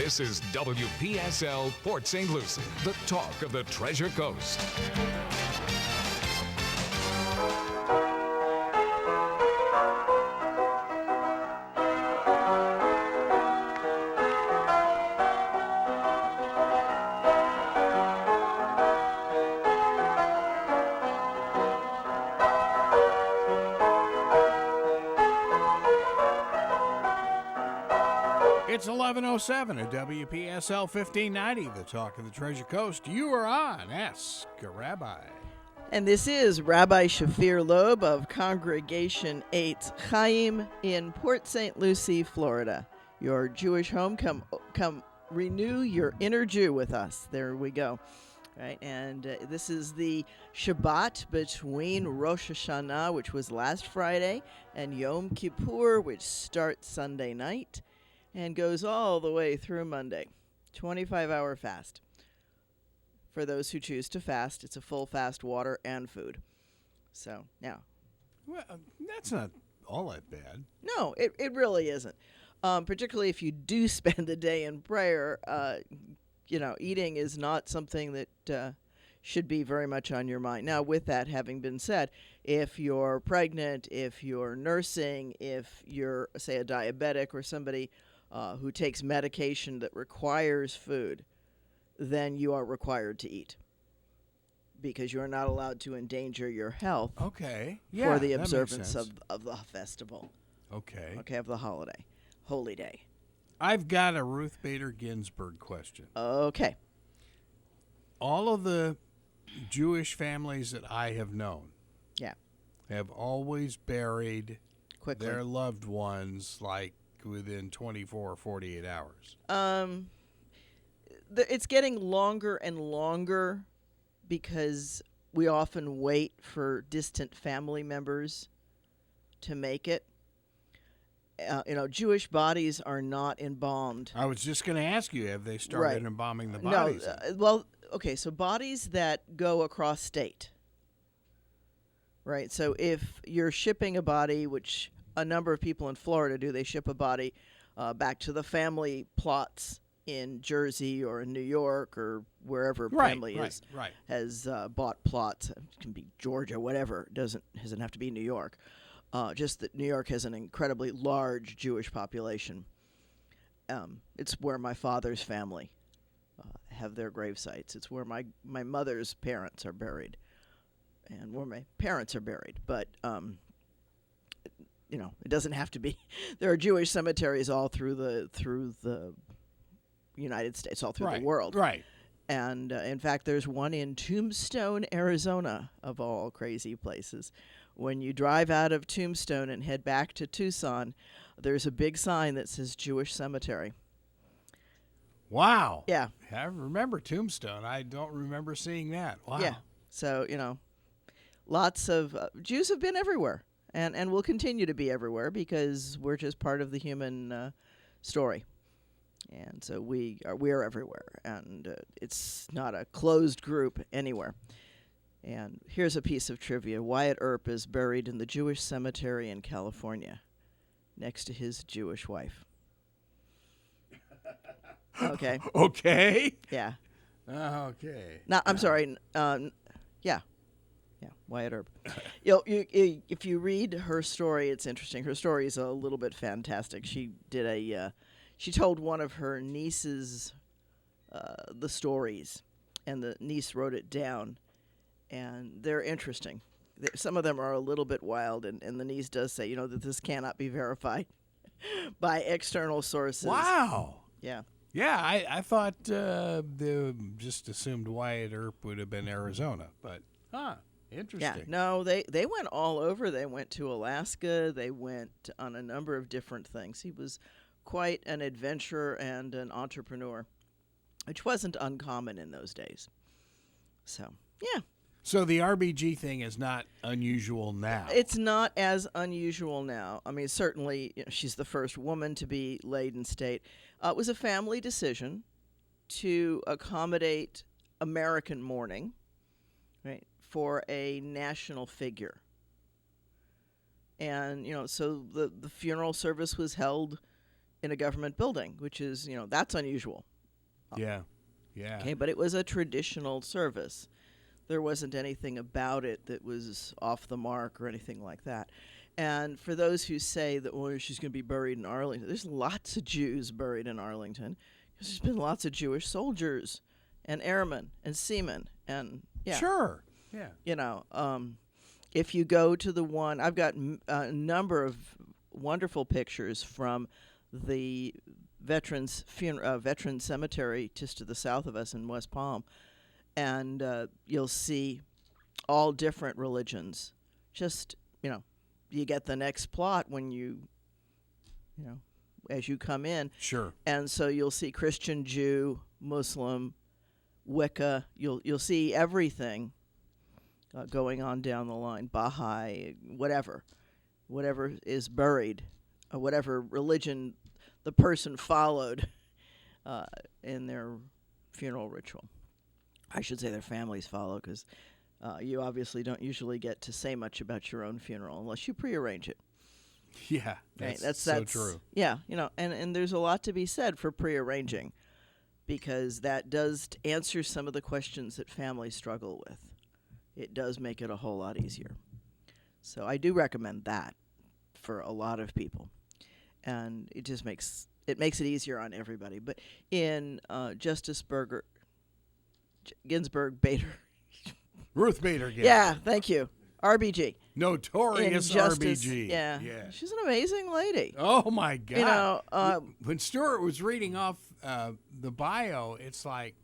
This is WPSL Port St. Lucie, the talk of the Treasure Coast. It's 11:07 at WPSL 1590, the talk of the Treasure Coast. You are on Ask a Rabbi. And this is Rabbi Shafir Lobb of Congregation Eitz Chayim in Port St. Lucie, Florida. Your Jewish home. Come renew your inner Jew with us. There we go. Right, and this is the Shabbat between Rosh Hashanah, which was last Friday, and Yom Kippur, which starts Sunday night and goes all the way through Monday. 25-hour fast. For those who choose to fast, it's a full fast, water and food. So, now. Well, that's not all that bad. No, it really isn't. Particularly if you do spend the day in prayer, eating is not something that should be very much on your mind. Now, with that having been said, if you're pregnant, if you're nursing, if you're, say, a diabetic or somebody who takes medication that requires food, then you are required to eat because you are not allowed to endanger your health for the observance of the festival. Okay, of the holiday, holy day. I've got a Ruth Bader Ginsburg question. Okay. All of the Jewish families that I have known have always buried quickly their loved ones like within 24 or 48 hours. It's getting longer and longer because we often wait for distant family members to make it. Jewish bodies are not embalmed. I was just going to ask you, have they started embalming the bodies? No, so bodies that go across state. Right, so if you're shipping a body, which a number of people in Florida do, they ship a body back to the family plots in Jersey or in New York or wherever family has bought plots. It can be Georgia, whatever. It doesn't have to be New York. Just that New York has an incredibly large Jewish population. It's where my father's family have their grave sites. It's where my mother's parents are buried and where my parents are buried. But it doesn't have to be. There are Jewish cemeteries all through the United States, all through the world. Right. And in fact, there's one in Tombstone, Arizona, of all crazy places. When you drive out of Tombstone and head back to Tucson, there's a big sign that says Jewish Cemetery. Wow. Yeah. I remember Tombstone. I don't remember seeing that. Wow. Yeah. So, lots of Jews have been everywhere. And will continue to be everywhere because we're just part of the human story. And so we are everywhere. And it's not a closed group anywhere. And here's a piece of trivia. Wyatt Earp is buried in the Jewish cemetery in California next to his Jewish wife. Okay. Okay. Yeah. Okay. No, I'm sorry. Yeah, Wyatt Earp. If you read her story, it's interesting. Her story is a little bit fantastic. She told one of her nieces the stories, and the niece wrote it down, and they're interesting. Some of them are a little bit wild, and the niece does say, that this cannot be verified by external sources. Wow. Yeah. Yeah, I thought they just assumed Wyatt Earp would have been Arizona, but interesting. Yeah, no, they went all over. They went to Alaska. They went on a number of different things. He was quite an adventurer and an entrepreneur, which wasn't uncommon in those days. So, yeah. So the RBG thing is not unusual now. It's not as unusual now. I mean, certainly she's the first woman to be laid in state. It was a family decision to accommodate American mourning, right, for a national figure. And, so the funeral service was held in a government building, which is, that's unusual. Yeah. Okay, but it was a traditional service. There wasn't anything about it that was off the mark or anything like that. And for those who say that, she's going to be buried in Arlington, there's lots of Jews buried in Arlington because there's been lots of Jewish soldiers and airmen and seamen and Sure. Yeah. If you go to the one, I've got a number of wonderful pictures from the veteran cemetery just to the south of us in West Palm, and you'll see all different religions. Just, you get the next plot when as you come in. Sure. And so you'll see Christian, Jew, Muslim, Wicca. You'll see everything going on down the line. Baha'i, whatever is buried, whatever religion the person followed in their funeral ritual. I should say their families follow, because you obviously don't usually get to say much about your own funeral unless you prearrange it. Yeah, that's so true. Yeah, and there's a lot to be said for prearranging, because that does answer some of the questions that families struggle with. It does make it a whole lot easier. So I do recommend that for a lot of people, and it just makes it easier on everybody. But in Justice Ginsburg Bader, Ruth Bader Ginsburg. Yeah, thank you. RBG. Notorious RBG. Yeah. She's an amazing lady. Oh, my God. When Stuart was reading off the bio, it's like,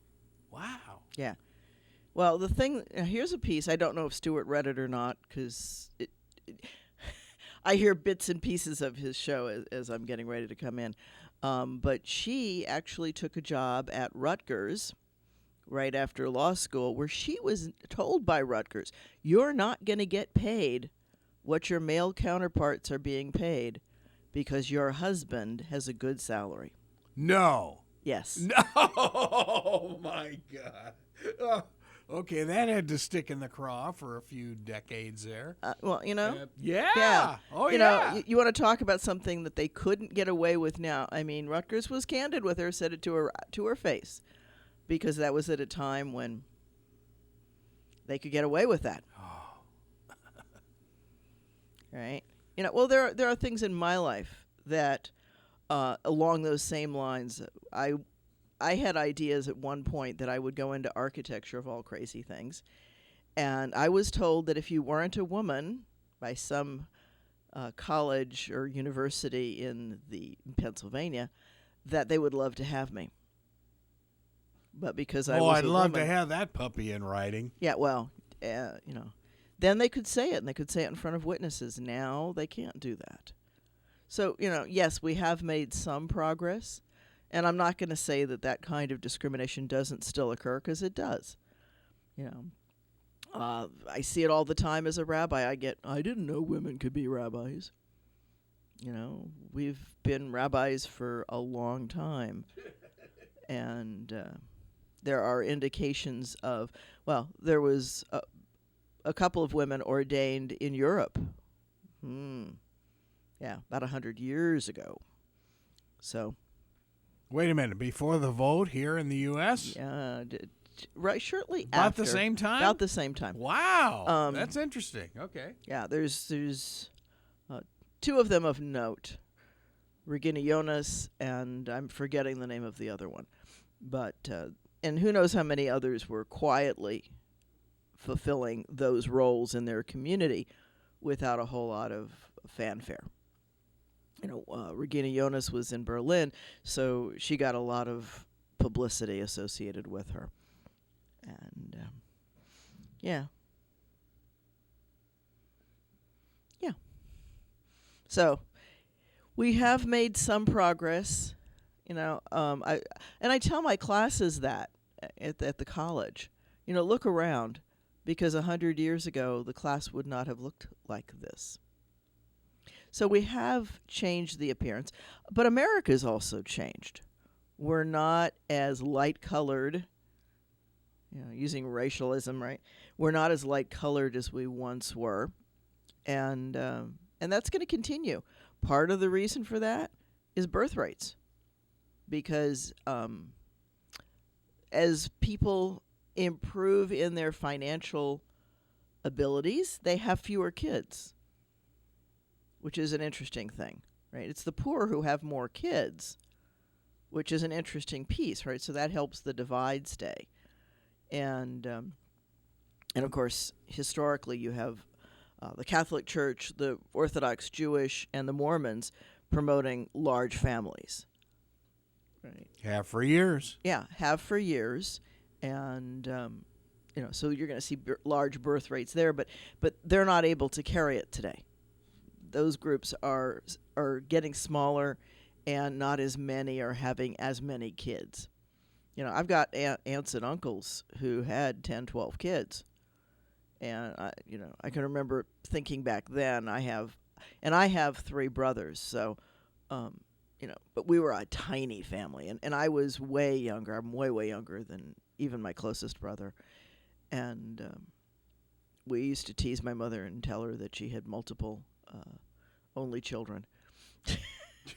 wow. Yeah. Well, here's a piece. I don't know if Stuart read it or not, because I hear bits and pieces of his show as I'm getting ready to come in. But she actually took a job at Rutgers right after law school, where she was told by Rutgers, you're not going to get paid what your male counterparts are being paid because your husband has a good salary. No. Yes. No. Oh, my God. Oh, okay, that had to stick in the craw for a few decades there. Well, Yeah. Oh, You want to talk about something that they couldn't get away with now. I mean, Rutgers was candid with her, said it to her face, because that was at a time when they could get away with that. Oh. Right? Well, there are things in my life that, along those same lines, I had ideas at one point that I would go into architecture, of all crazy things. And I was told that if you weren't a woman by some college or university in Pennsylvania, that they would love to have me. But because I was I'd a love woman, to have that puppy in writing. Yeah, well, then they could say it, and they could say it in front of witnesses. Now they can't do that. So, yes, we have made some progress, and I'm not going to say that kind of discrimination doesn't still occur, because it does. I see it all the time as a rabbi. I didn't know women could be rabbis. We've been rabbis for a long time, and there are indications of, there was a couple of women ordained in Europe. Yeah, about 100 years ago. So. Wait a minute, before the vote here in the U.S.? Yeah, right, shortly about after. About the same time? About the same time. Wow, that's interesting. Okay. Yeah, there's two of them of note, Regina Jonas, and I'm forgetting the name of the other one. But, and who knows how many others were quietly fulfilling those roles in their community without a whole lot of fanfare. Regina Jonas was in Berlin, so she got a lot of publicity associated with her. And, yeah. So, we have made some progress, I tell my classes that at the college. Look around, because 100 years ago, the class would not have looked like this. So we have changed the appearance, but America's also changed. We're not as light-colored, using racialism, right? We're not as light-colored as we once were, and that's going to continue. Part of the reason for that is birth rates. Because as people improve in their financial abilities, they have fewer kids, which is an interesting thing, right? It's the poor who have more kids, which is an interesting piece, right? So that helps the divide stay. And of course, historically, you have the Catholic Church, the Orthodox Jewish, and the Mormons promoting large families. Right. Have for years. Yeah, have for years. And, so you're going to see large birth rates there, but they're not able to carry it today. Those groups are getting smaller, and not as many are having as many kids. I've got aunts and uncles who had 10, 12 kids. And, I can remember thinking back then, I have 3 brothers, so, but we were a tiny family, and I was way younger. I'm way, way younger than even my closest brother. And we used to tease my mother and tell her that she had multiple only children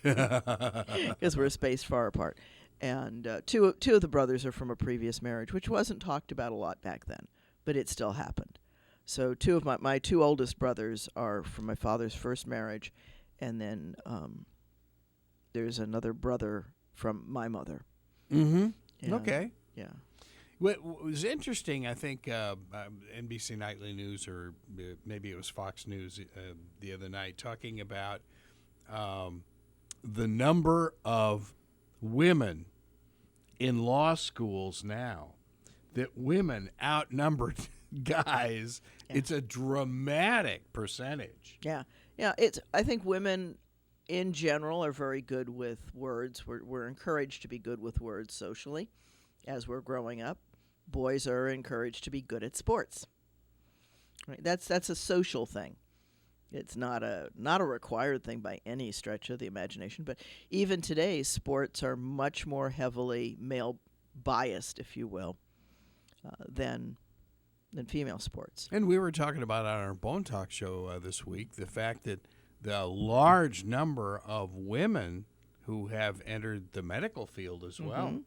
because we're spaced far apart. And two of the brothers are from a previous marriage, which wasn't talked about a lot back then, but it still happened. So 2 of my 2 oldest brothers are from my father's first marriage, and then there's another brother from my mother. Mm-hmm. Yeah. Okay. Yeah. What was interesting, I think, NBC Nightly News, or maybe it was Fox News the other night, talking about the number of women in law schools now, that women outnumbered guys. Yeah. It's a dramatic percentage. Yeah. Yeah. I think women in general are very good with words. We're encouraged to be good with words socially as we're growing up. Boys are encouraged to be good at sports. Right? That's a social thing. It's not a required thing by any stretch of the imagination. But even today, sports are much more heavily male biased, if you will, than female sports. And we were talking about on our Bone Talk show this week the fact that the large number of women who have entered the medical field as well,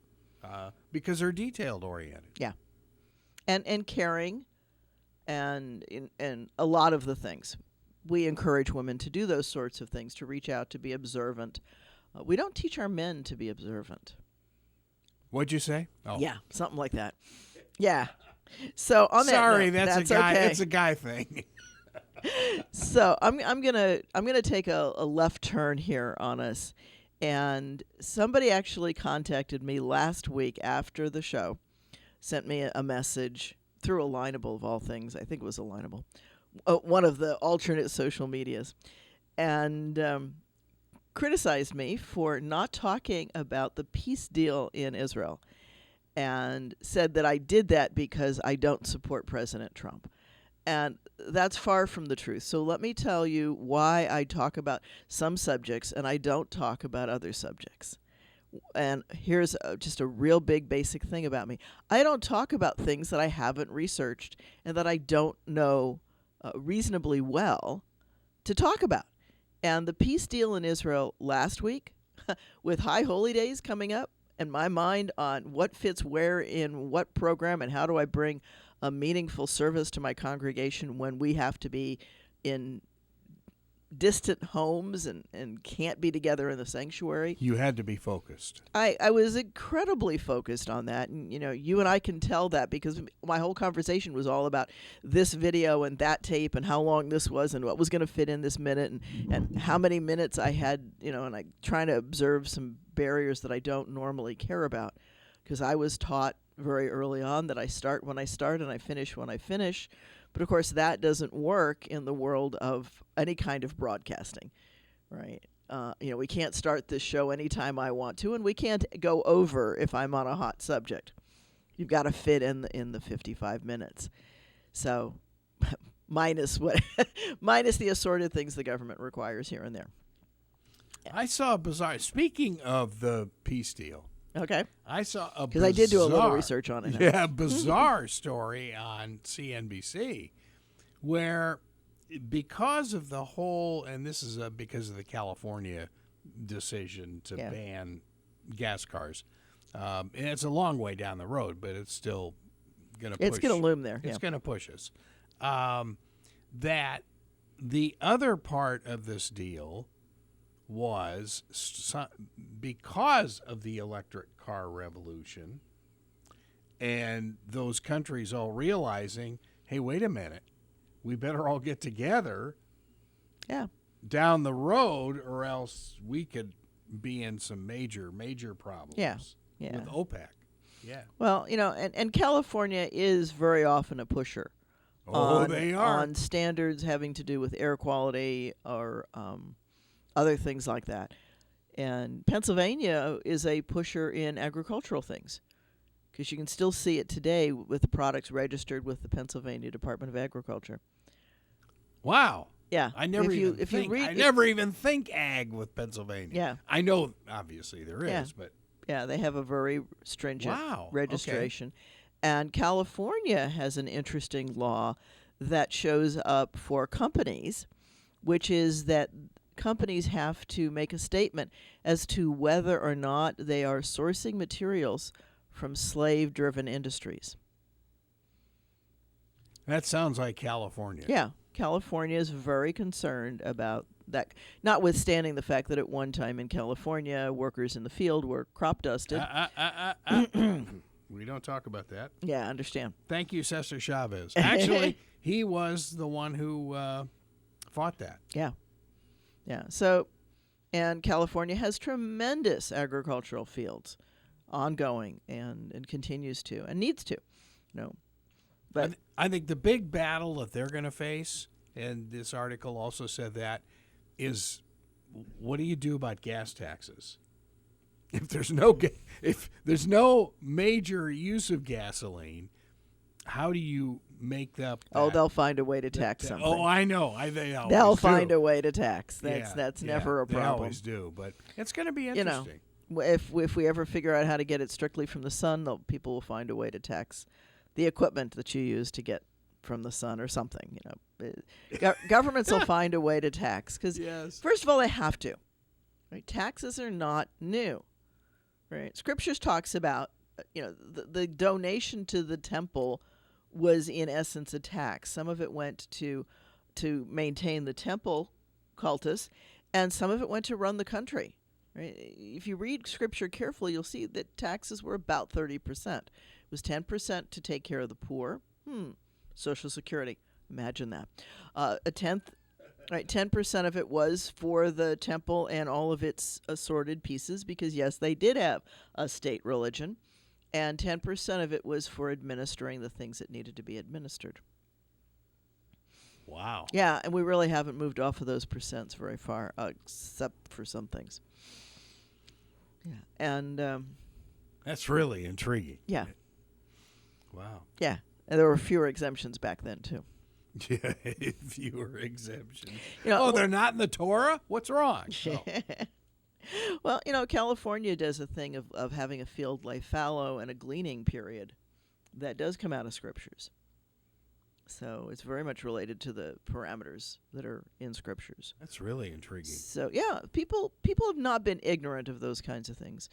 because they're detailed oriented. Yeah, and caring, and a lot of the things. We encourage women to do those sorts of things, to reach out, to be observant. We don't teach our men to be observant. What'd you say? Oh. Yeah, something like that. Yeah. So on Sorry, that note, that's a guy. Okay. It's a guy thing. So I'm gonna take a left turn here on us, and somebody actually contacted me last week after the show, sent me a message through a Lineable of all things. I think it was a Lineable, one of the alternate social medias, and criticized me for not talking about the peace deal in Israel, and said that I did that because I don't support President Trump. And that's far from the truth. So let me tell you why I talk about some subjects and I don't talk about other subjects. And here's just a real big basic thing about me. I don't talk about things that I haven't researched and that I don't know reasonably well to talk about. And the peace deal in Israel last week, with High Holy Days coming up, and my mind on what fits where in what program and how do I bring a meaningful service to my congregation when we have to be in distant homes and can't be together in the sanctuary. You had to be focused. I was incredibly focused on that. And, you and I can tell that because my whole conversation was all about this video and that tape and how long this was and what was going to fit in this minute and how many minutes I had, and I trying to observe some barriers that I don't normally care about because I was taught very early on that I start when I start and I finish when I finish. But of course, that doesn't work in the world of any kind of broadcasting, right? We can't start this show anytime I want to, and we can't go over if I'm on a hot subject. You've got to fit in the 55 minutes. So, minus the assorted things the government requires here and there. I saw a bizarre. Speaking of the peace deal. Okay. I saw a because I did do a little research on it. Yeah, bizarre story on CNBC where because of the whole, and this is because of the California decision to Yeah. ban gas cars. And it's a long way down the road, but it's still going to push. It's going to loom there. It's going to push us. That the other part of this deal was because of the electric car revolution and those countries all realizing, hey, wait a minute, we better all get together down the road or else we could be in some major problems with OPEC. Yeah. Well, and California is very often a pusher. They are. On standards having to do with air quality or other things like that. And Pennsylvania is a pusher in agricultural things because you can still see it today with the products registered with the Pennsylvania Department of Agriculture. Wow. Yeah. I never even think ag with Pennsylvania. Yeah. I know obviously there is, Yeah. but Yeah, they have a very stringent Wow, registration. And California has an interesting law that shows up for companies, which is that companies have to make a statement as to whether or not they are sourcing materials from slave-driven industries. that sounds like California. Yeah, California is very concerned about that, notwithstanding the fact that at one time in California, workers in the field were crop dusted. We don't talk about that. Yeah, I understand. Thank you, Cesar Chavez. Actually, he was the one who fought that. Yeah. Yeah. So, and California has tremendous agricultural fields ongoing and continues to and needs to. But I think the big battle that they're going to face, and this article also said that, is what do you do about gas taxes? If there's no major use of gasoline, how do you make up that? they'll find a way to tax something. I know. They'll find a way to tax. That's never a They problem. always do, but it's going to be interesting. If we ever figure out how to get it strictly from the sun, people will find a way to tax the equipment that you use to get from the sun or something. Governments will find a way to tax because first of all they have to. Right? Taxes are not new. Right? Scriptures talks about the donation to the temple was in essence a tax. Some of it went to maintain the temple cultus, and some of it went to run the country. Right? If you read Scripture carefully, you'll see that taxes were about 30%. It was 10% to take care of the poor. Social Security, imagine that. A tenth. Right, 10% of it was for the temple and all of its assorted pieces because, yes, they did have a state religion, and 10% of it was for administering the things that needed to be administered. Wow. Yeah, and we really haven't moved off of those percents very far, except for some things. Yeah, and that's really intriguing. Yeah. Wow. Yeah, and there were fewer exemptions back then, too. Yeah, fewer exemptions. They're not in the Torah? What's wrong? Well, California does a thing of having a field lay fallow and a gleaning period that does come out of Scriptures. So it's very much related to the parameters that are in Scriptures. That's really intriguing. So, yeah, people have not been ignorant of those kinds of things.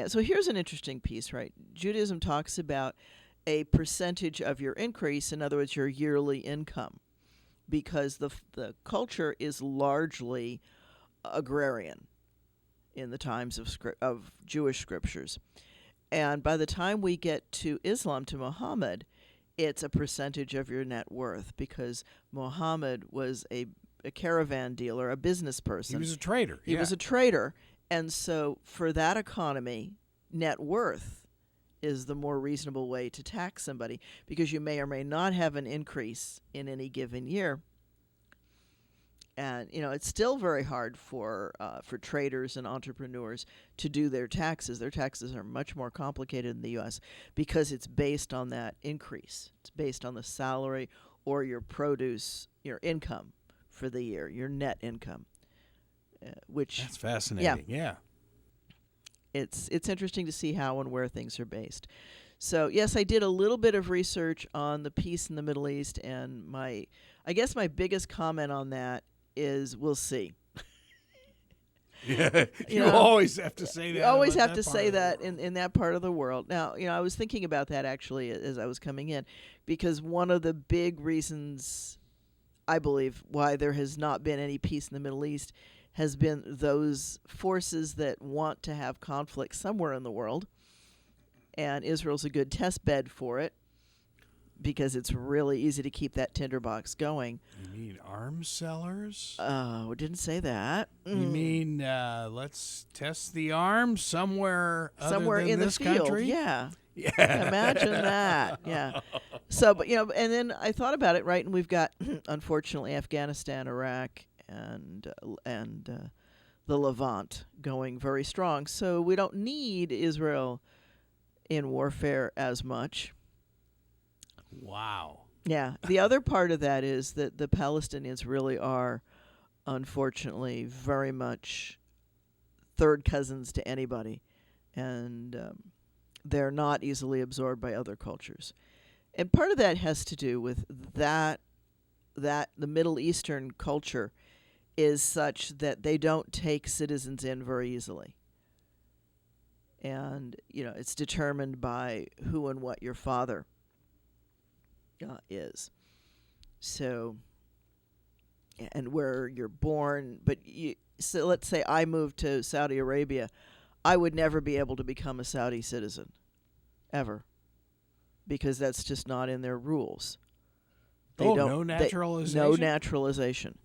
So here's an interesting piece, right? Judaism talks about a percentage of your increase, in other words, your yearly income, because the culture is largely agrarian in the times of Jewish scriptures. And by the time we get to Islam, to Muhammad, it's a percentage of your net worth because Muhammad was a caravan dealer, a business person. He was a trader. He was a trader. And so for that economy, net worth is the more reasonable way to tax somebody because you may or may not have an increase in any given year. And, it's still very hard for traders and entrepreneurs to do their taxes. Their taxes are much more complicated in the U.S. because it's based on that increase. It's based on the salary or your produce, your income for the year, your net income. Which that's fascinating. Yeah. It's interesting to see how and where things are based. So, yes, I did a little bit of research on the peace in the Middle East, and I guess my biggest comment on that is we'll see. Yeah, you know, always have to say that. You always about have to part say of the that world. in that part of the world. Now, I was thinking about that actually as I was coming in, because one of the big reasons I believe why there has not been any peace in the Middle East has been those forces that want to have conflict somewhere in the world. And Israel's a good test bed for it because it's really easy to keep that tinderbox going. You mean arms sellers? Oh, didn't say that. You mean let's test the arms somewhere Somewhere other than in this the field. country? Yeah. Yeah. Imagine that. Yeah. So, but and then I thought about it, right? And we've got, unfortunately, Afghanistan, Iraq, and the Levant going very strong. So we don't need Israel in warfare as much. Wow. Yeah. The other part of that is that the Palestinians really are, unfortunately, very much third cousins to anybody. And they're not easily absorbed by other cultures. And part of that has to do with that the Middle Eastern culture is such that they don't take citizens in very easily. And, it's determined by who and what your father is. So, and where you're born. But so let's say I moved to Saudi Arabia, I would never be able to become a Saudi citizen, ever, because that's just not in their rules. No naturalization? No naturalization.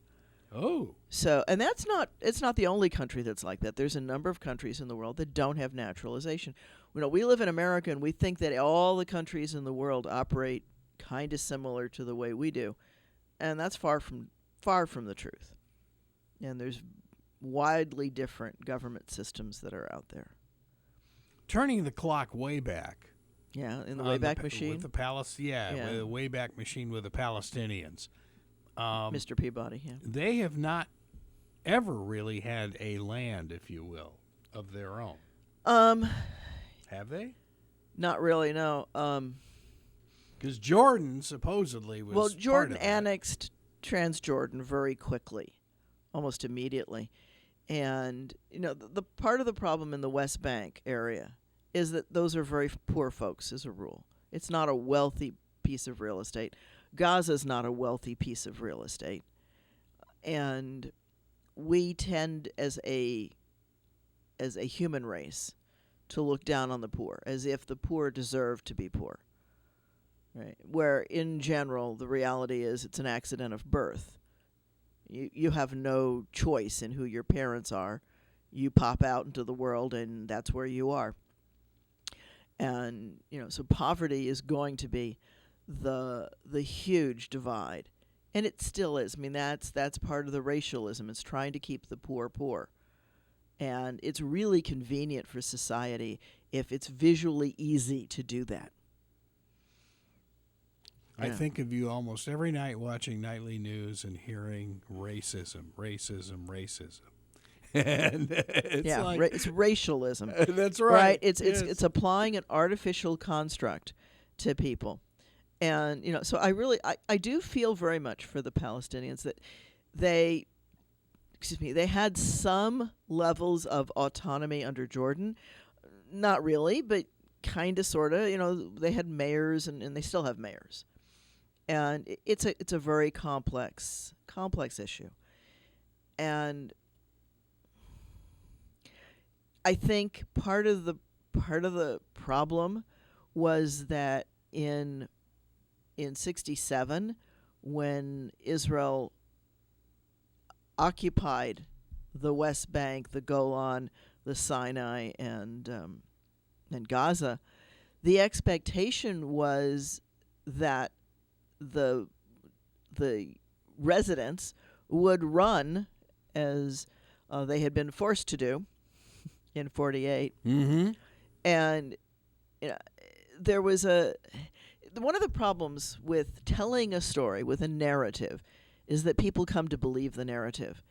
Oh. So, and it's not the only country that's like that. There's a number of countries in the world that don't have naturalization. We live in America and we think that all the countries in the world operate kind of similar to the way we do. And that's far from the truth. And there's widely different government systems that are out there. Turning the clock way back. Yeah, in the Wayback Machine. With the the Wayback Machine with the Palestinians. Mr. Peabody, yeah. They have not ever really had a land, if you will, of their own. Have they? Not really, no. Because Jordan supposedly was. Well, Jordan part of annexed Transjordan very quickly, almost immediately. And, the part of the problem in the West Bank area is that those are very poor folks as a rule. It's not a wealthy piece of real estate. Gaza's not a wealthy piece of real estate. And we tend as a human race to look down on the poor, as if the poor deserve to be poor. Right? Where in general the reality is it's an accident of birth. You have no choice in who your parents are. You pop out into the world and that's where you are. And so poverty is going to be the huge divide, and it still is. I mean, that's part of the racialism. It's trying to keep the poor, and it's really convenient for society if it's visually easy to do that. I think of you almost every night watching nightly news and hearing racism. And it's it's racialism. That's right. It's applying an artificial construct to people. And, so I do feel very much for the Palestinians that they had some levels of autonomy under Jordan. Not really, but kind of, sort of. They had mayors and they still have mayors. And it's a very complex issue. And I think part of the problem was that in 1967, when Israel occupied the West Bank, the Golan, the Sinai, and Gaza, the expectation was that the residents would run, as they had been forced to do in 1948. Mm-hmm. And there was one of the problems with telling a story with a narrative is that people come to believe the narrative.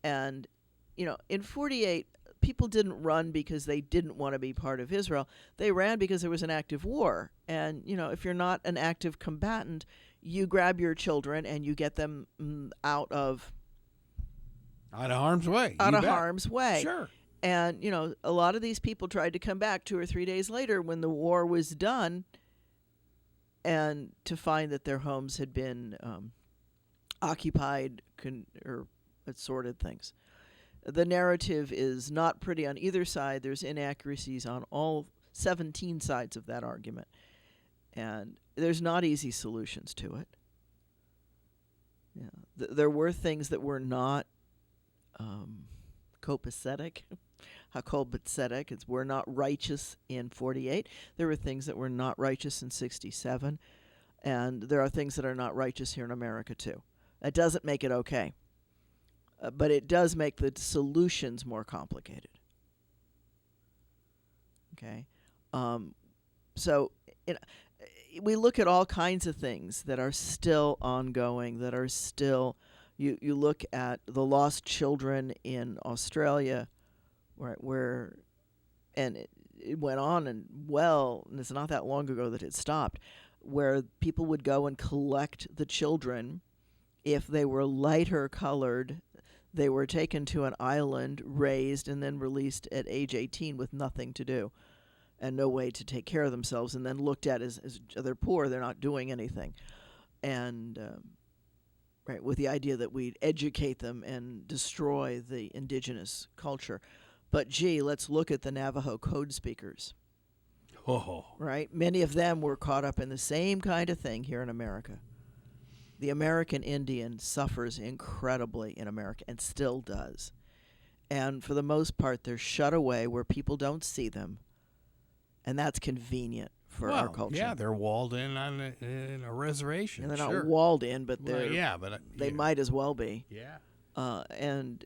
And, in 1948, people didn't run because they didn't want to be part of Israel. They ran because there was an active war. And, if you're not an active combatant, you grab your children and you get them out of Out of harm's way. Out You of bet. harm's way. Sure. And, a lot of these people tried to come back 2 or 3 days later when the war was done, and to find that their homes had been occupied or assorted things. The narrative is not pretty on either side. There's inaccuracies on all 17 sides of that argument. And there's not easy solutions to it. Yeah. There were things that were not copacetic. We're not righteous in 48. There were things that were not righteous in 67. And there are things that are not righteous here in America, too. That doesn't make it okay. But it does make the solutions more complicated. Okay? So we look at all kinds of things that are still ongoing, that are still... You look at the lost children in Australia, where and it went on and it's not that long ago that it stopped, where people would go and collect the children. If they were lighter colored, they were taken to an island, raised, and then released at age 18 with nothing to do and no way to take care of themselves, and then looked at as they're poor, they're not doing anything. And with the idea that we'd educate them and destroy the indigenous culture. But gee, let's look at the Navajo code speakers. Oh. Right? Many of them were caught up in the same kind of thing here in America. The American Indian suffers incredibly in America and still does. And for the most part, they're shut away where people don't see them. And that's convenient for our culture. Yeah, they're walled in in a reservation. And they're sure. not walled in, but they're they yeah. might as well be. Yeah. And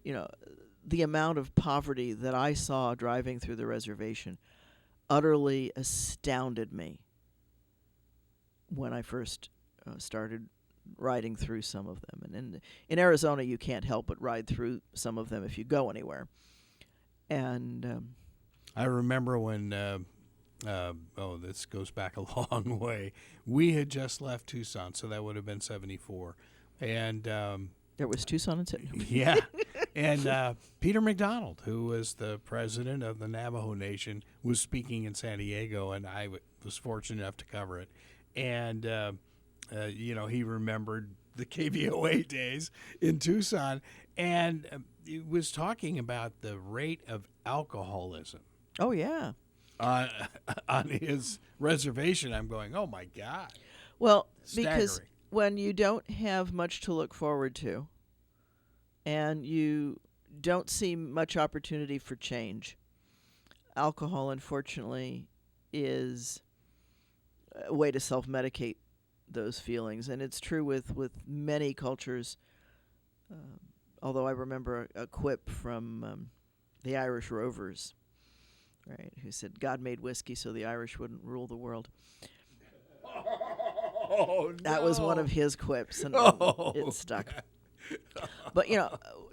the amount of poverty that I saw driving through the reservation utterly astounded me when I first started riding through some of them. And in Arizona, you can't help but ride through some of them if you go anywhere. And I remember when, this goes back a long way. We had just left Tucson, so that would have been 74. And there was Tucson and San Diego. yeah. And Peter McDonald, who was the president of the Navajo Nation, was speaking in San Diego, and I was fortunate enough to cover it. And he remembered the KVOA days in Tucson, and he was talking about the rate of alcoholism. Oh, yeah. On his reservation. I'm going, oh, my God. Well, Staggering. because when you don't have much to look forward to and you don't see much opportunity for change, alcohol, unfortunately, is a way to self-medicate those feelings. And it's true with many cultures, although I remember a quip from the Irish Rovers, right, who said, God made whiskey so the Irish wouldn't rule the world. Oh, no. That was one of his quips, and it stuck. But,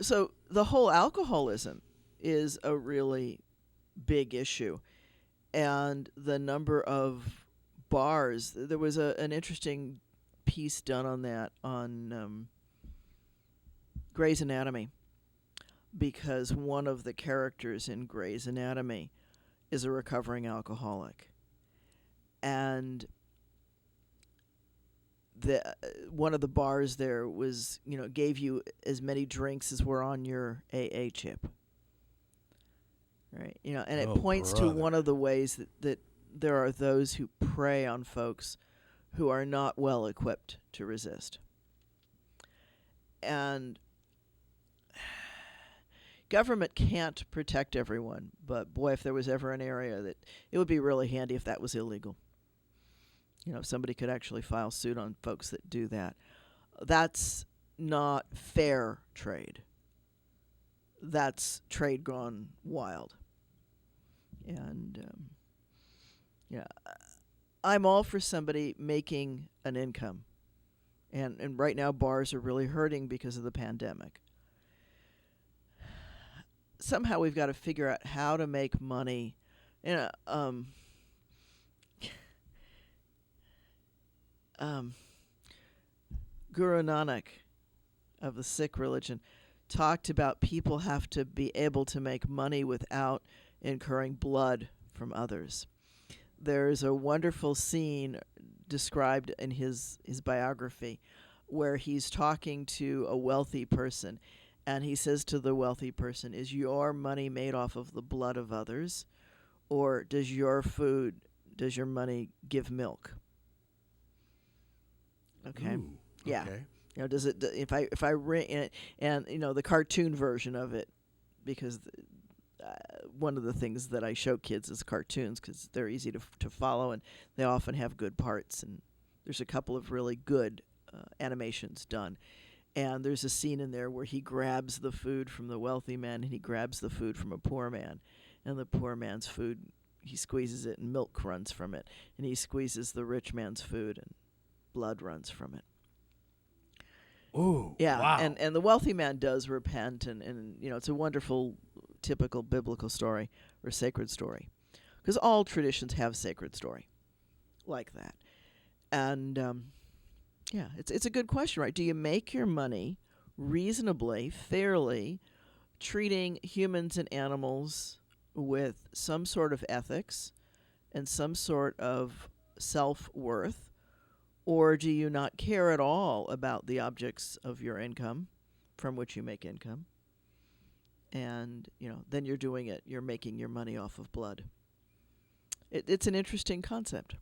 so the whole alcoholism is a really big issue. And the number of bars, there was an interesting piece done on that on Grey's Anatomy, because one of the characters in Grey's Anatomy is a recovering alcoholic. And one of the bars there was, gave you as many drinks as were on your AA chip. Right? And it points to one of the ways that there are those who prey on folks who are not well equipped to resist. And government can't protect everyone, but boy, if there was ever an area that it would be really handy if that was illegal. If somebody could actually file suit on folks that do that. That's not fair trade. That's trade gone wild. And, I'm all for somebody making an income. And right now bars are really hurting because of the pandemic. Somehow we've got to figure out how to make money. Guru Nanak of the Sikh religion talked about people have to be able to make money without incurring blood from others. There's a wonderful scene described in his biography where he's talking to a wealthy person, and he says to the wealthy person, is your money made off of the blood of others, or does your money give milk? Okay. Ooh, yeah. Okay. Does it, if I ring, and the cartoon version of it, because one of the things that I show kids is cartoons because they're easy to follow, and they often have good parts, and there's a couple of really good animations done. And there's a scene in there where he grabs the food from the wealthy man and he grabs the food from a poor man, and the poor man's food, he squeezes it and milk runs from it, and he squeezes the rich man's food and blood runs from it. Ooh, Yeah, wow. and the wealthy man does repent, and it's a wonderful, typical biblical story or sacred story, because all traditions have sacred story like that. And it's a good question, right? Do you make your money reasonably, fairly, treating humans and animals with some sort of ethics and some sort of self-worth? Or do you not care at all about the objects of your income, from which you make income? And, then you're making your money off of blood. It's an interesting concept.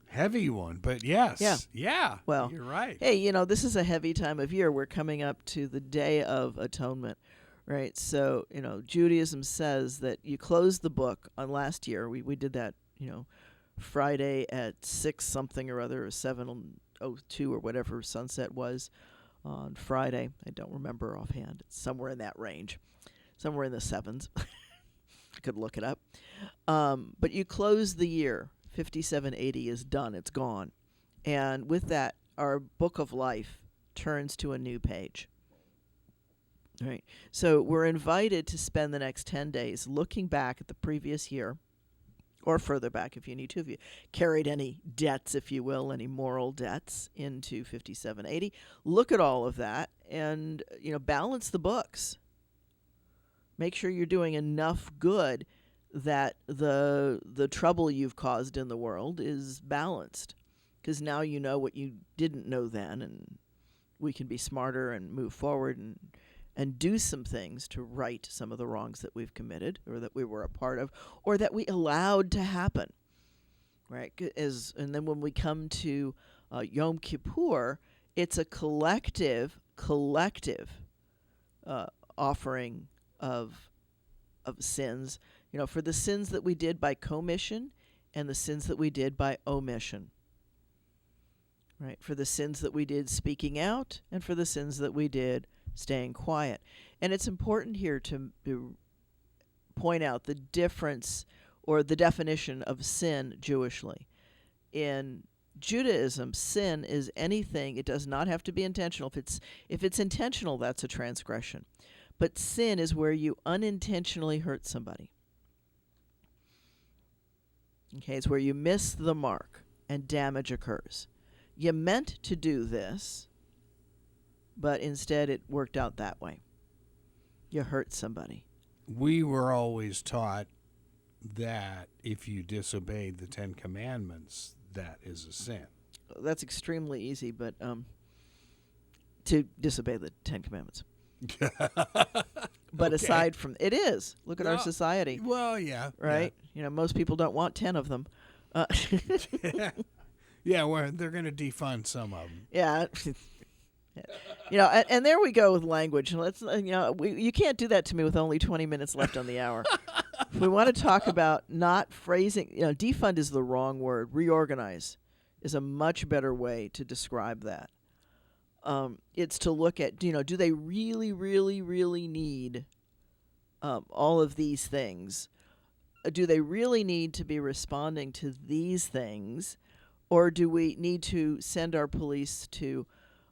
Heavy one, but yes. Yeah. Yeah. Well, you're right. Hey, this is a heavy time of year. We're coming up to the Day of Atonement, right? So, Judaism says that you close the book on last year. We did that, Friday at 6 something or other, or 7:02 or whatever sunset was on Friday. I don't remember offhand. It's somewhere in that range, somewhere in the sevens. I could look it up. But you close the year. 5780 is done. It's gone. And with that, our book of life turns to a new page. All right. So we're invited to spend the next 10 days looking back at the previous year, or further back if you need to, if you carried any debts, if you will, any moral debts into 5780. Look at all of that and, balance the books. Make sure you're doing enough good that the trouble you've caused in the world is balanced. Because now you know what you didn't know then, and we can be smarter and move forward and do some things to right some of the wrongs that we've committed or that we were a part of or that we allowed to happen, right? And then when we come to Yom Kippur, it's a collective offering of sins, for the sins that we did by commission and the sins that we did by omission, right? For the sins that we did speaking out and for the sins that we did staying quiet. And it's important here to point out the difference or the definition of sin Jewishly. In Judaism, sin is anything. It does not have to be intentional. If it's intentional, that's a transgression. But sin is where you unintentionally hurt somebody. Okay, it's where you miss the mark and damage occurs. You meant to do this, but instead it worked out that way. You hurt somebody. We were always taught that if you disobeyed the 10 Commandments, that is a sin. That's extremely easy, but to disobey the 10 Commandments. But aside from it is, look at our society. Well, yeah. Right? Most people don't want 10 of them. Yeah, well, they're going to defund some of them. Yeah. And there we go with language. Let's you can't do that to me with only 20 minutes left on the hour. If we want to talk about not phrasing, defund is the wrong word. Reorganize is a much better way to describe that. It's to look at, do they really, really, really need all of these things? Do they really need to be responding to these things? Or do we need to send our police to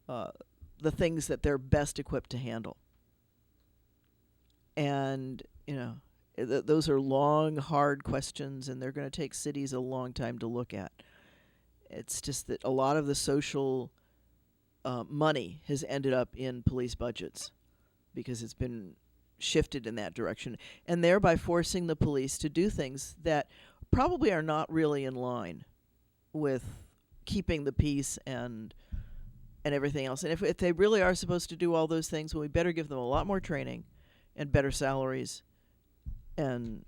the things that they're best equipped to handle? And, those are long, hard questions, and they're going to take cities a long time to look at. It's just that a lot of the social money has ended up in police budgets because it's been shifted in that direction, and thereby forcing the police to do things that probably are not really in line with keeping the peace and everything else. And if they really are supposed to do all those things, well, we better give them a lot more training and better salaries and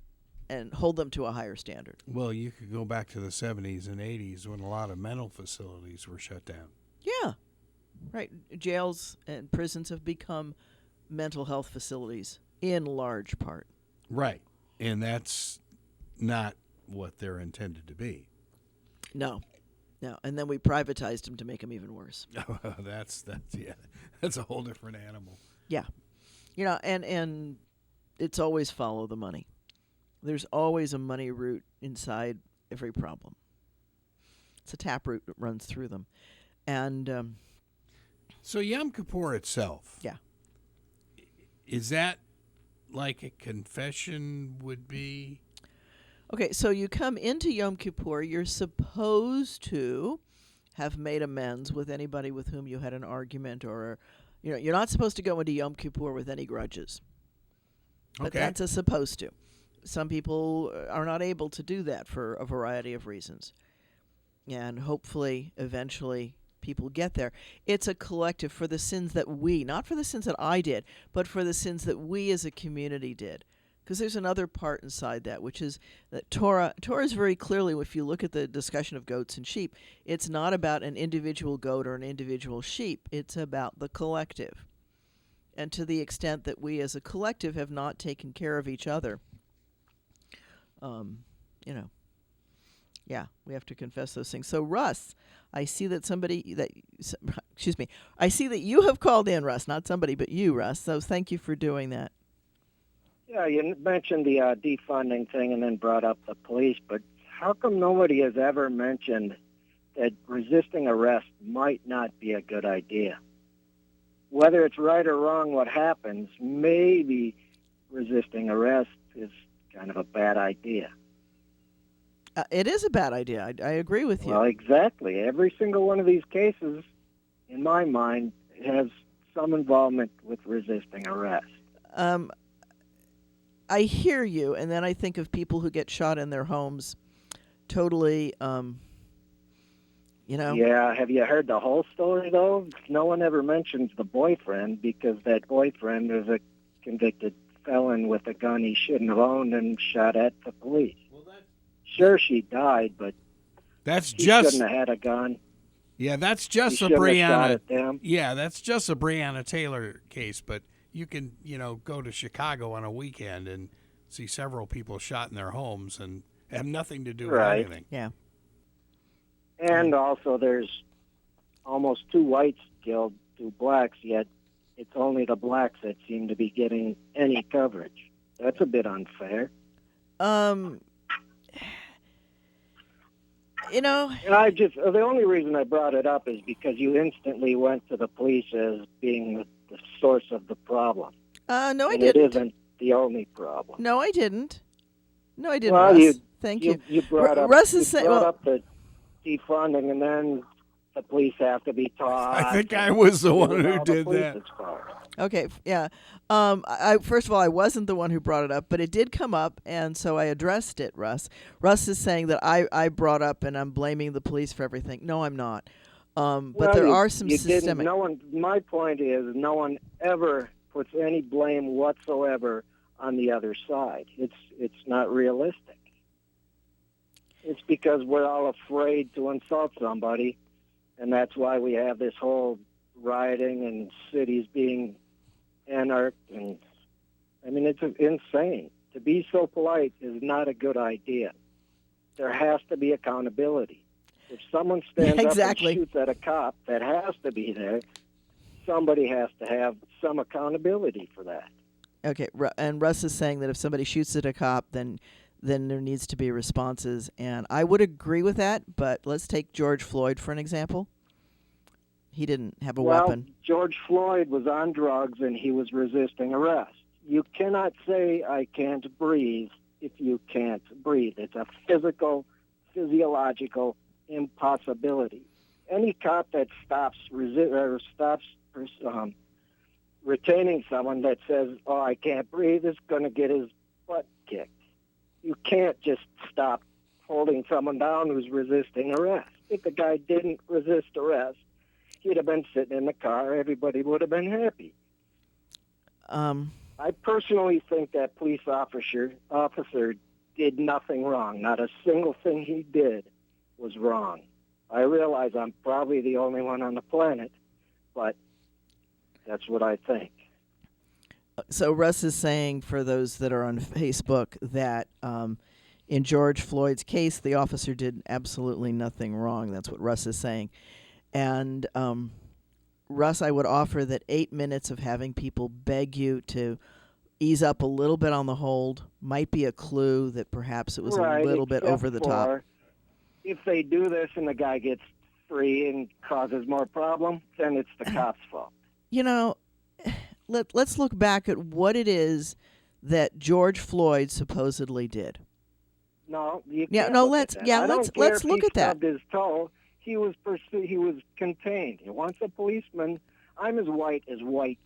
hold them to a higher standard. Well, you could go back to the 70s and 80s when a lot of mental facilities were shut down. Yeah, right. Jails and prisons have become mental health facilities in large part. Right. And that's not what they're intended to be. No. And then we privatized them to make them even worse. that's a whole different animal. Yeah. And it's always follow the money. There's always a money route inside every problem. It's a taproot that runs through them. And so Yom Kippur itself. Yeah. Is that like a confession would be? Okay, so you come into Yom Kippur, you're supposed to have made amends with anybody with whom you had an argument, or, you're not supposed to go into Yom Kippur with any grudges. But that's a supposed to. Some people are not able to do that for a variety of reasons. And hopefully, eventually, people get there. It's a collective for the sins that we, not for the sins that I did, but for the sins that we as a community did. Because there's another part inside that, which is that Torah is very clearly, if you look at the discussion of goats and sheep, it's not about an individual goat or an individual sheep. It's about the collective. And to the extent that we as a collective have not taken care of each other, we have to confess those things. So, Russ, I see that I see that you have called in, Russ, not somebody, but you, Russ. So thank you for doing that. Yeah, you mentioned the defunding thing and then brought up the police, but how come nobody has ever mentioned that resisting arrest might not be a good idea? Whether it's right or wrong what happens, maybe resisting arrest is kind of a bad idea. It is a bad idea. I agree with you. Well, exactly. Every single one of these cases, in my mind, has some involvement with resisting arrest. I hear you, and then I think of people who get shot in their homes totally, Yeah, have you heard the whole story, though? No one ever mentions the boyfriend, because that boyfriend was a convicted felon with a gun he shouldn't have owned and shot at the police. Sure, she died, but she shouldn't have had a gun. Yeah, that's just a Breonna. Yeah, that's just a Breonna Taylor case, but you can, go to Chicago on a weekend and see several people shot in their homes and have nothing to do with anything. Yeah. And also there's almost 2 whites killed, 2 blacks, yet it's only the blacks that seem to be getting any coverage. That's a bit unfair. And the only reason I brought it up is because you instantly went to the police as being the source of the problem. No, I didn't. It isn't the only problem. No, I didn't. Well, Russ. Thank you. You brought up the defunding, and then the police have to be taught. I think I was the one who did that. Okay, yeah. First of all, I wasn't the one who brought it up, but it did come up, and so I addressed it, Russ. Russ is saying that I brought up and I'm blaming the police for everything. No, I'm not. But there are some systemic... My point is no one ever puts any blame whatsoever on the other side. It's not realistic. It's because we're all afraid to insult somebody, and that's why we have this whole rioting and cities being anarched. And it's insane. To be so polite is not a good idea. There has to be accountability. If someone stands up and shoots at a cop that has to be there, somebody has to have some accountability for that. Okay, and Russ is saying that if somebody shoots at a cop, then there needs to be responses. And I would agree with that, but let's take George Floyd for an example. He didn't have a weapon. George Floyd was on drugs and he was resisting arrest. You cannot say, I can't breathe, if you can't breathe. It's a physiological impossibility. any cop that stops retaining someone that says, "Oh, I can't breathe," is going to get his butt kicked. You can't just stop holding someone down who's resisting arrest. If the guy didn't resist arrest, he'd have been sitting in the car. Everybody would have been happy. I personally think that police officer did nothing wrong. Not a single thing he did was wrong. I realize I'm probably the only one on the planet, but that's what I think. So Russ is saying, for those that are on Facebook, that in George Floyd's case, the officer did absolutely nothing wrong. That's what Russ is saying. And Russ, I would offer that 8 minutes of having people beg you to ease up a little bit on the hold might be a clue that perhaps it was a little bit over the top. If they do this and the guy gets free and causes more problem, then it's the cop's fault. You know, let's look back at what it is that George Floyd supposedly did. No, you yeah, can't no, look let's at that. yeah, I let's don't care let's if look he at that. stubbed his toe. He was contained. Once a policeman, I'm as white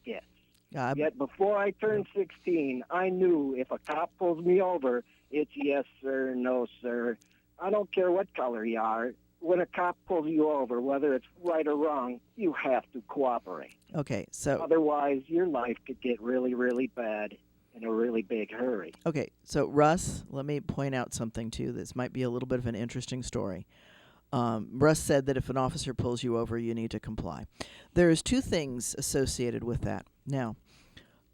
gets. Yet before I turned 16, I knew if a cop pulls me over, it's yes, sir, no, sir. I don't care what color you are. When a cop pulls you over, whether it's right or wrong, you have to cooperate. Okay, so otherwise your life could get really, really bad in a really big hurry. Okay, so Russ, let me point out something too. This might be a little bit of an interesting story. Russ said that if an officer pulls you over, you need to comply. There's two things associated with that. Now,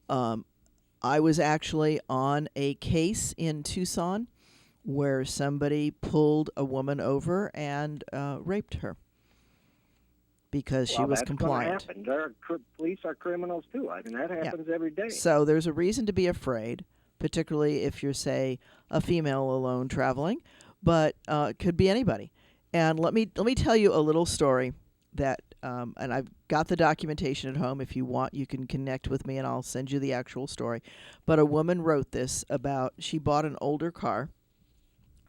I was actually on a case in Tucson where somebody pulled a woman over and raped her because she was compliant. That's going to happen. Police are criminals too. I mean, that happens every day. So there's a reason to be afraid, particularly if you're, say, a female alone traveling, but it could be anybody. And let me tell you a little story that, and I've got the documentation at home. If you want, you can connect with me and I'll send you the actual story. But a woman wrote this about, she bought an older car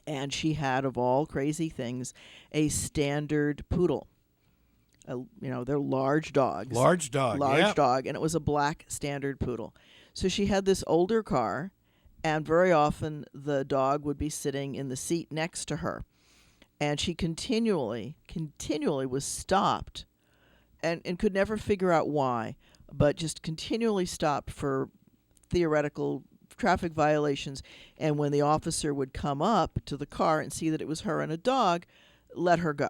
and she had, of all crazy things, a standard poodle. They're large dogs. Large dog, and it was a black standard poodle. So she had this older car, and very often the dog would be sitting in the seat next to her. And she continually was stopped and could never figure out why, but just continually stopped for theoretical traffic violations. And when the officer would come up to the car and see that it was her and a dog, let her go.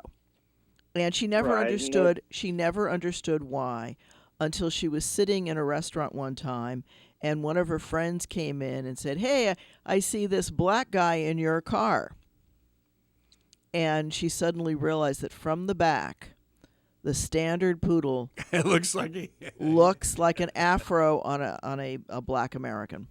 And she never understood. She never understood why until she was sitting in a restaurant one time, and one of her friends came in and said, "Hey, I see this black guy in your car." And she suddenly realized that from the back, the standard poodle it looks like an afro on a black American.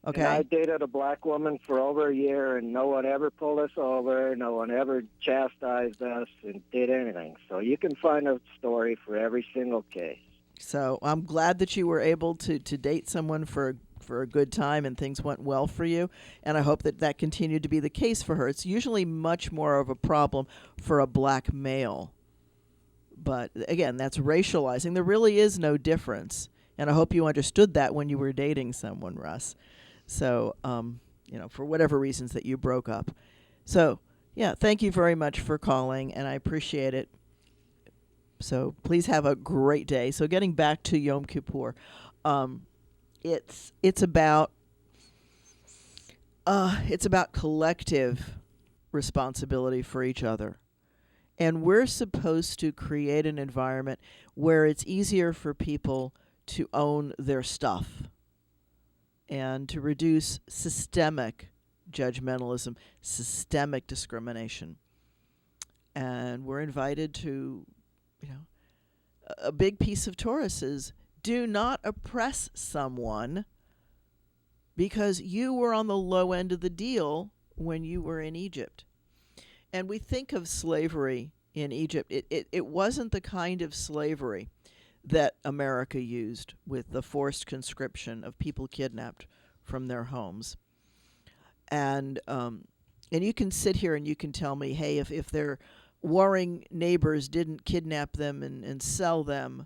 Okay. And I dated a black woman for over a year, and no one ever pulled us over. No one ever chastised us and did anything. So you can find a story for every single case. So I'm glad that you were able to date someone for a good time and things went well for you. And I hope that continued to be the case for her. It's usually much more of a problem for a black male. But again, that's racializing. There really is no difference. And I hope you understood that when you were dating someone, Russ. So, for whatever reasons that you broke up. So, yeah, thank you very much for calling, and I appreciate it. So please have a great day. So getting back to Yom Kippur, it's about collective responsibility for each other. And we're supposed to create an environment where it's easier for people to own their stuff and to reduce systemic judgmentalism, systemic discrimination. And we're invited to, a big piece of Torah says, do not oppress someone because you were on the low end of the deal when you were in Egypt. And we think of slavery in Egypt. It wasn't the kind of slavery that America used with the forced conscription of people kidnapped from their homes. And you can sit here and you can tell me, hey, if they're warring neighbors didn't kidnap them and sell them,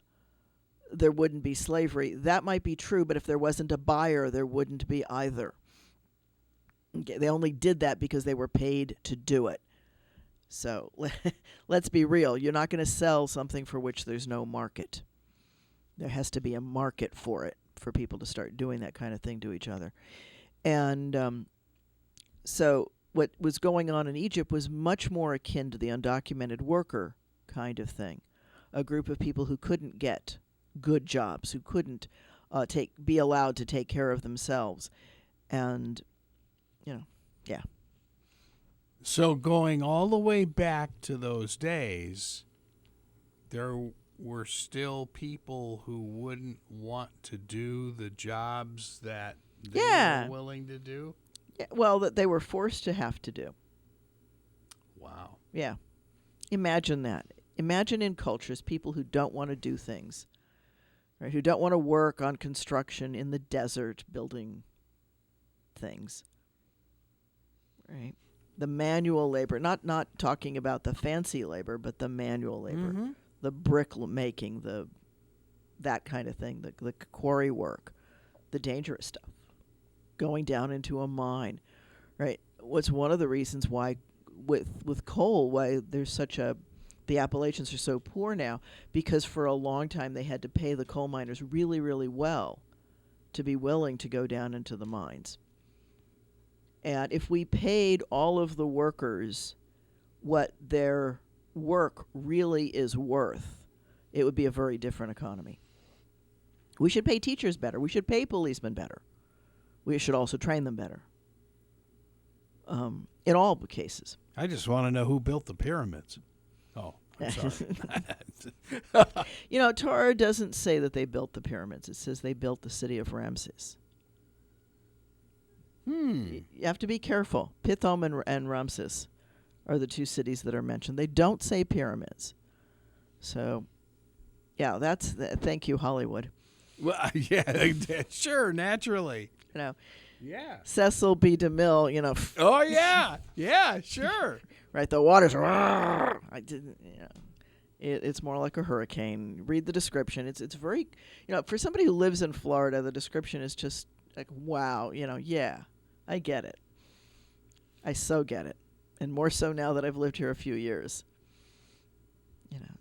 there wouldn't be slavery. That might be true, but if there wasn't a buyer, there wouldn't be either. Okay, they only did that because they were paid to do it. So let's be real. You're not going to sell something for which there's no market. There has to be a market for it, for people to start doing that kind of thing to each other. And so what was going on in Egypt was much more akin to the undocumented worker kind of thing. A group of people who couldn't get good jobs, who couldn't be allowed to take care of themselves. And, yeah. So going all the way back to those days, there were still people who wouldn't want to do the jobs that they were willing to do? Yeah, well, that they were forced to have to do. Wow. Yeah. Imagine that. Imagine in cultures people who don't want to do things, right? Who don't want to work on construction in the desert building things, right? The manual labor, not talking about the fancy labor, but the manual labor, the brick making, that kind of thing, the quarry work, the dangerous stuff, going down into a mine, right? What's one of the reasons why with coal, why there's the Appalachians are so poor now, because for a long time they had to pay the coal miners really, really well to be willing to go down into the mines. And if we paid all of the workers what their work really is worth, it would be a very different economy. We should pay teachers better. We should pay policemen better. We should also train them better. In all cases. I just want to know who built the pyramids. Oh, I'm sorry. Torah doesn't say that they built the pyramids. It says they built the city of Ramses. You have to be careful. Pithom and Ramses are the two cities that are mentioned. They don't say pyramids. So, yeah, thank you, Hollywood. Well, yeah, sure, naturally. Yeah. Cecil B. DeMille, Oh, yeah. Yeah, sure. Right, the water's... It's more like a hurricane. Read the description. It's very... for somebody who lives in Florida, the description is just like, wow, yeah, I get it. I so get it. And more so now that I've lived here a few years.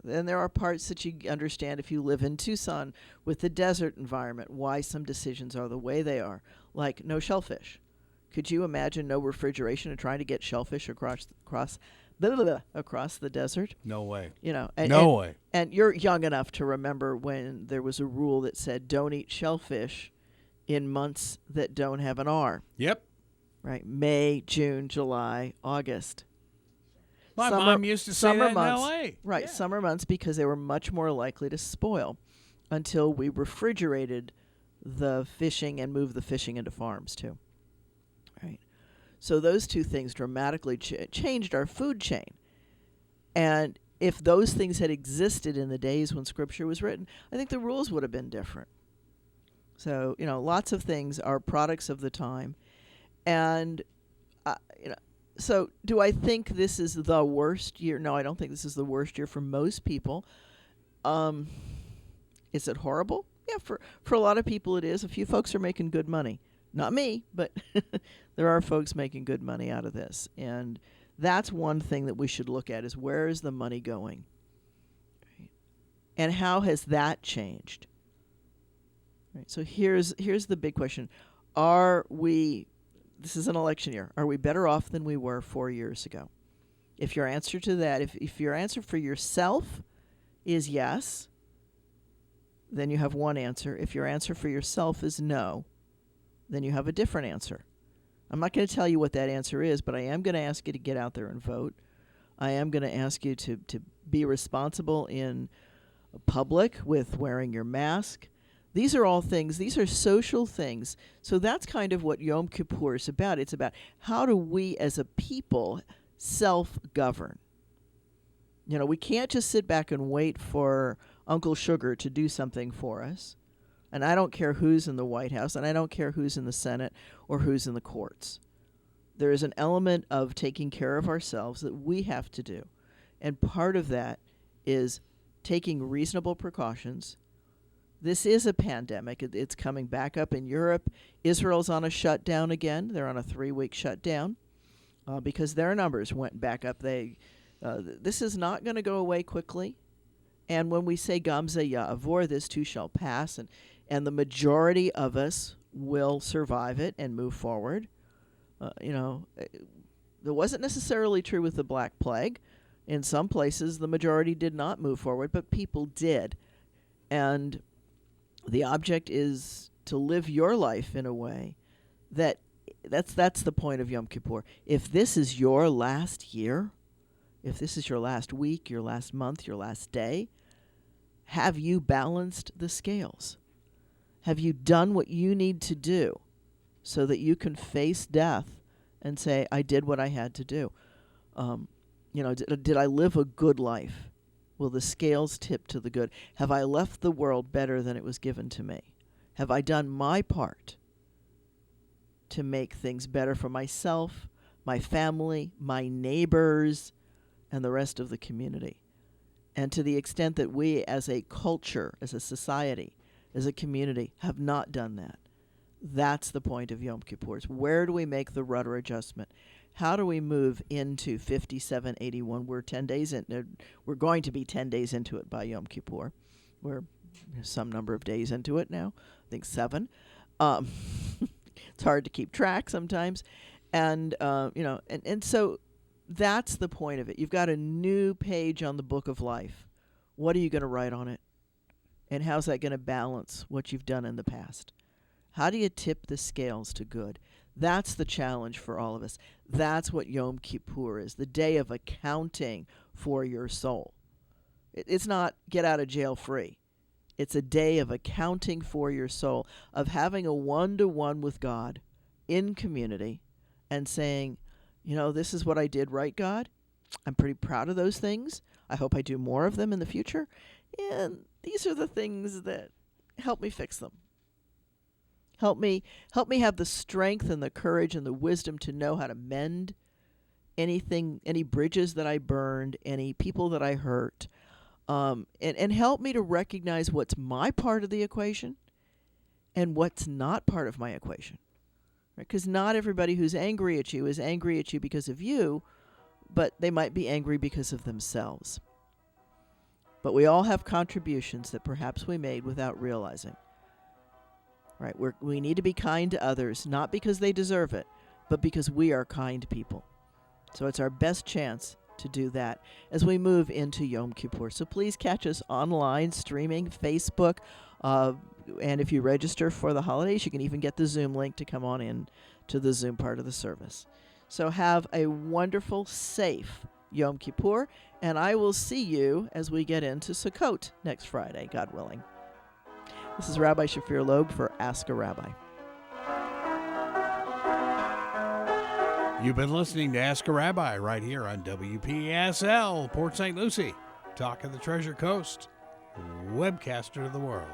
Then there are parts that you understand if you live in Tucson with the desert environment, why some decisions are the way they are. Like no shellfish. Could you imagine no refrigeration and trying to get shellfish across the desert? No way. No way. And you're young enough to remember when there was a rule that said don't eat shellfish in months that don't have an R. Yep. Right. May, June, July, August. My mom used to say that in L.A. Right, yeah. Summer months, because they were much more likely to spoil until we refrigerated the fishing and moved the fishing into farms too. Right. So those two things dramatically changed our food chain. And if those things had existed in the days when Scripture was written, I think the rules would have been different. So, lots of things are products of the time. And, so do I think this is the worst year? No, I don't think this is the worst year for most people. Is it horrible? Yeah, for a lot of people it is. A few folks are making good money. Not me, but there are folks making good money out of this. And that's one thing that we should look at is where is the money going? Right. And how has that changed? Right. So here's the big question. This is an election year. Are we better off than we were 4 years ago? If your answer to that, if your answer for yourself is yes, then you have one answer. If your answer for yourself is no, then you have a different answer. I'm not going to tell you what that answer is, but I am going to ask you to get out there and vote. I am going to ask you to be responsible in public with wearing your mask. These are all things, these are social things. So that's kind of what Yom Kippur is about. It's about how do we as a people self-govern. We can't just sit back and wait for Uncle Sugar to do something for us. And I don't care who's in the White House, and I don't care who's in the Senate or who's in the courts. There is an element of taking care of ourselves that we have to do. And part of that is taking reasonable precautions. This is a pandemic. It's coming back up in Europe. Israel's on a shutdown again. They're on a 3-week shutdown because their numbers went back up. This is not going to go away quickly. And when we say Gamze Ya'avor, this too shall pass, and the majority of us will survive it and move forward. That wasn't necessarily true with the Black Plague. In some places, the majority did not move forward, but people did. And the object is to live your life in a way that's the point of Yom Kippur. If this is your last year, if this is your last week, your last month, your last day, have you balanced the scales? Have you done what you need to do so that you can face death and say, I did what I had to do? Did I live a good life? Will the scales tip to the good? Have I left the world better than it was given to me? Have I done my part to make things better for myself, my family, my neighbors, and the rest of the community? And to the extent that we as a culture, as a society, as a community have not done that, that's the point of Yom Kippur. Where do we make the rudder adjustment? How do we move into 5781? We're 10 days in. We're going to be 10 days into it by Yom Kippur. We're some number of days into it now. I think 7. It's hard to keep track sometimes, and so that's the point of it. You've got a new page on the book of life. What are you going to write on it, and how's that going to balance what you've done in the past? How do you tip the scales to good? That's the challenge for all of us. That's what Yom Kippur is, the day of accounting for your soul. It's not get out of jail free. It's a day of accounting for your soul, of having a one-to-one with God in community and saying, this is what I did right, God. I'm pretty proud of those things. I hope I do more of them in the future. And these are the things that help me fix them. Help me have the strength and the courage and the wisdom to know how to mend anything, any bridges that I burned, any people that I hurt, and help me to recognize what's my part of the equation and what's not part of my equation. Because not everybody who's angry at you is angry at you because of you, but they might be angry because of themselves. But we all have contributions that perhaps we made without realizing. Right? We need to be kind to others, not because they deserve it, but because we are kind people. So it's our best chance to do that as we move into Yom Kippur. So please catch us online, streaming, Facebook, and if you register for the holidays, you can even get the Zoom link to come on in to the Zoom part of the service. So have a wonderful, safe Yom Kippur, and I will see you as we get into Sukkot next Friday, God willing. This is Rabbi Shafir Lobb for Ask a Rabbi. You've been listening to Ask a Rabbi right here on WPSL, Port St. Lucie, Talk of the Treasure Coast, webcaster of the world.